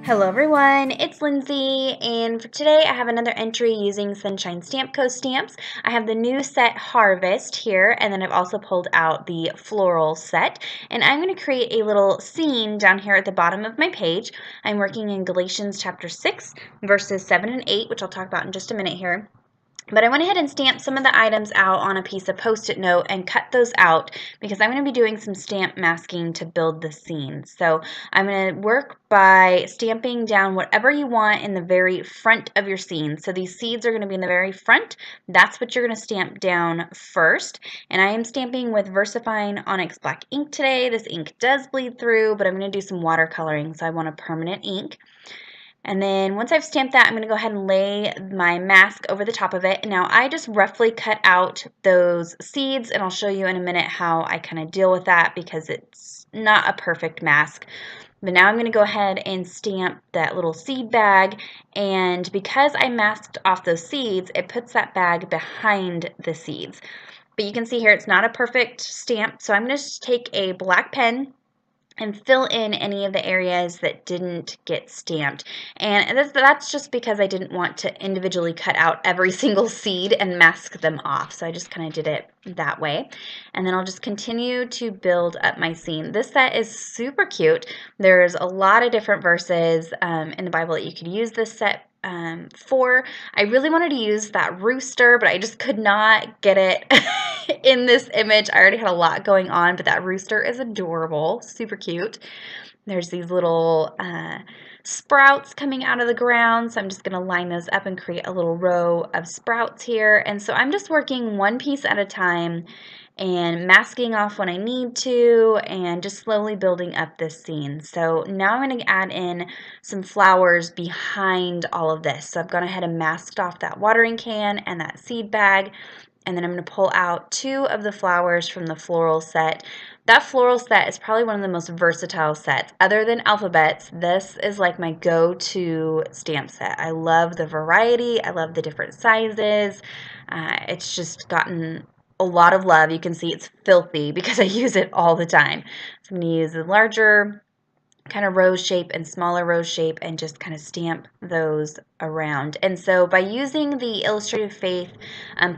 Hello everyone, it's Lindsay, and for today I have another entry using Sonshine Stamp Co. stamps. I have the new set Harvest here, and then I've also pulled out the floral set, and I'm going to create a little scene down here at the bottom of my page. I'm working in Galatians chapter 6, verses 7 and 8, which I'll talk about in just a minute here. But I went ahead and stamped some of the items out on a piece of Post-it note and cut those out because I'm going to be doing some stamp masking to build the scene. So I'm going to work by stamping down whatever you want in the very front of your scene. So these seeds are going to be in the very front. That's what you're going to stamp down first. And I am stamping with VersaFine Onyx Black ink today. This ink does bleed through, but I'm going to do some watercoloring, so I want a permanent ink. And then once I've stamped that, I'm going to go ahead and lay my mask over the top of it. Now I just roughly cut out those seeds, and I'll show you in a minute how I kind of deal with that because it's not a perfect mask. But now I'm going to go ahead and stamp that little seed bag, and because I masked off those seeds, it puts that bag behind the seeds. But you can see here it's not a perfect stamp, so I'm going to take a black pen and fill in any of the areas that didn't get stamped. And that's just because I didn't want to individually cut out every single seed and mask them off. So I just kind of did it that way. And then I'll just continue to build up my scene. This set is super cute. There's a lot of different verses in the Bible that you could use this set for. I really wanted to use that rooster, but I just could not get it in this image. I already had a lot going on, but that rooster is adorable, super cute. There's these little sprouts coming out of the ground, so I'm just going to line those up and create a little row of sprouts here. And so I'm just working one piece at a time and masking off when I need to and just slowly building up this scene. So now I'm going to add in some flowers behind all of this. So I've gone ahead and masked off that watering can and that seed bag, and then I'm going to pull out two of the flowers from the floral set. That floral set is probably one of the most versatile sets. Other than alphabets, this is like my go-to stamp set. I love the variety. I love the different sizes. It's just gotten a lot of love. You can see it's filthy because I use it all the time. So I'm going to use a larger kind of rose shape and smaller rose shape and just kind of stamp those around. And so by using the Illustrated Faith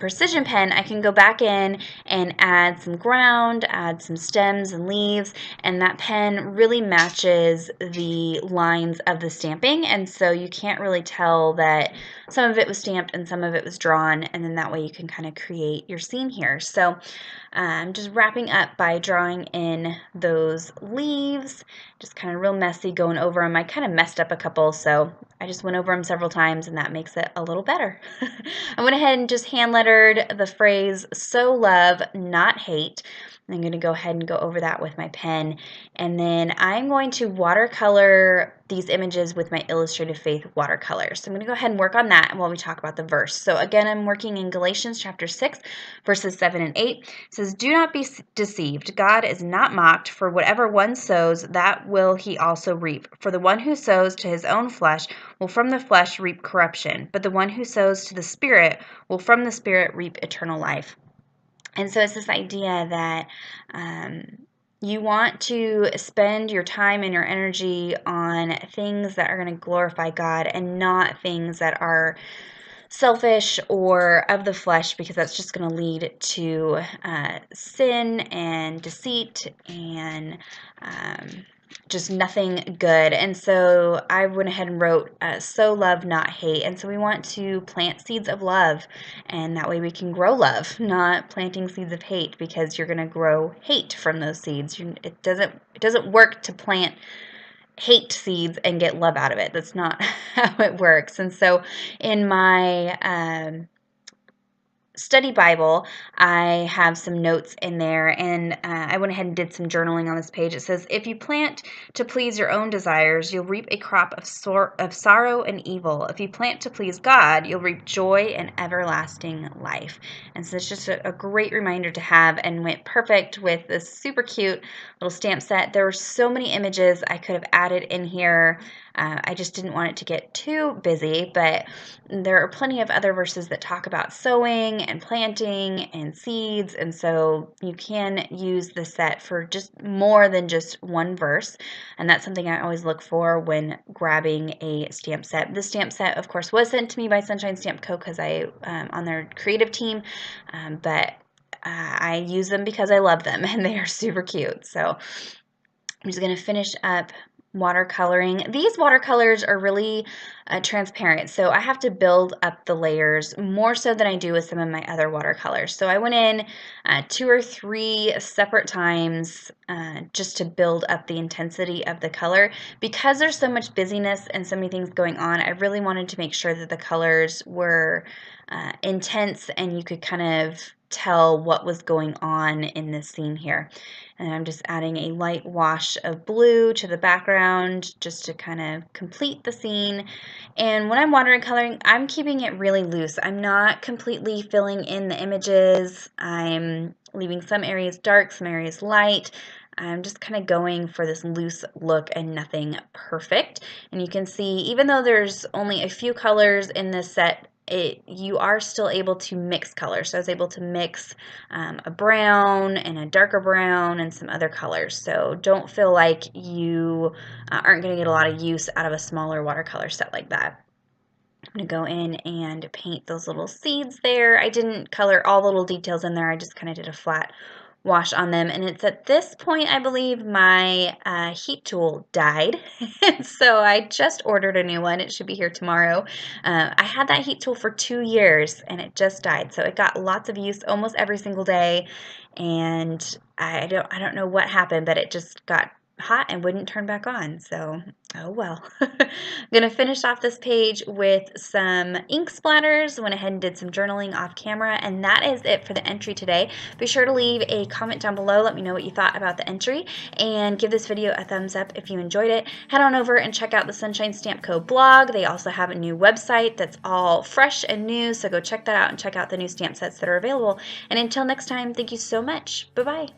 precision pen, I can go back in and add some ground, add some stems and leaves, and that pen really matches the lines of the stamping, and so you can't really tell that some of it was stamped and some of it was drawn, and then that way you can kind of create your scene here. So I'm just wrapping up by drawing in those leaves, just kind of real messy going over them. I kind of messed up a couple, so I just went over them several times, and that makes it a little better. I went ahead and just hand lettered the phrase, "So love, not hate." I'm going to go ahead and go over that with my pen, and then I'm going to watercolor these images with my Illustrated Faith watercolor. So I'm going to go ahead and work on that while we talk about the verse. So again, I'm working in Galatians chapter 6, verses 7 and 8. It says, "Do not be deceived. God is not mocked, for whatever one sows, that will he also reap. For the one who sows to his own flesh will from the flesh reap corruption, but the one who sows to the Spirit will from the Spirit reap eternal life." And so it's this idea that you want to spend your time and your energy on things that are going to glorify God and not things that are selfish or of the flesh, because that's just going to lead to sin and deceit and just nothing good. And so I went ahead and wrote "So love, not hate." And so we want to plant seeds of love, and that way we can grow love, not planting seeds of hate, because you're going to grow hate from those seeds. It doesn't work to plant hate seeds and get love out of it. That's not how it works. And so in my study Bible, I have some notes in there, and I went ahead and did some journaling on this page. It says, "If you plant to please your own desires, you'll reap a crop of sorrow and evil. If you plant to please God, you'll reap joy and everlasting life." And so it's just a great reminder to have, and went perfect with this super cute little stamp set. There were so many images I could have added in here. I just didn't want it to get too busy, but there are plenty of other verses that talk about sowing and planting and seeds, and so you can use the set for just more than just one verse, and that's something I always look for when grabbing a stamp set. This stamp set, of course, was sent to me by Sonshine Stamp Co. because I on their creative team, but I use them because I love them and they are super cute. So I'm just going to finish up watercoloring. These watercolors are really transparent, so I have to build up the layers more so than I do with some of my other watercolors. So I went in 2 or 3 separate times just to build up the intensity of the color. Because there's so much busyness and so many things going on, I really wanted to make sure that the colors were intense and you could kind of tell what was going on in this scene here. And I'm just adding a light wash of blue to the background just to kind of complete the scene. And when I'm watercoloring, I'm keeping it really loose. I'm not completely filling in the images. I'm leaving some areas dark, some areas light. I'm just kind of going for this loose look and nothing perfect. And you can see, even though there's only a few colors in this set, you are still able to mix colors. So I was able to mix a brown and a darker brown and some other colors. So don't feel like you aren't going to get a lot of use out of a smaller watercolor set like that. I'm going to go in and paint those little seeds there. I didn't color all the little details in there. I just kind of did a flat wash on them, and it's at this point I believe my heat tool died. So I just ordered a new one. It should be here tomorrow. I had that heat tool for 2 years and it just died, so it got lots of use almost every single day, and I don't know what happened, but it just got hot and wouldn't turn back on. So oh well. I'm gonna finish off this page with some ink splatters. Went ahead and did some journaling off camera, and that is it for the entry today. Be sure to leave a comment down below. Let me know what you thought about the entry, and give this video a thumbs up if you enjoyed it. Head on over and check out the Sonshine Stamp Co. blog. They also have a new website that's all fresh and new, so go check that out and check out the new stamp sets that are available. And until next time, thank you so much. Bye-bye.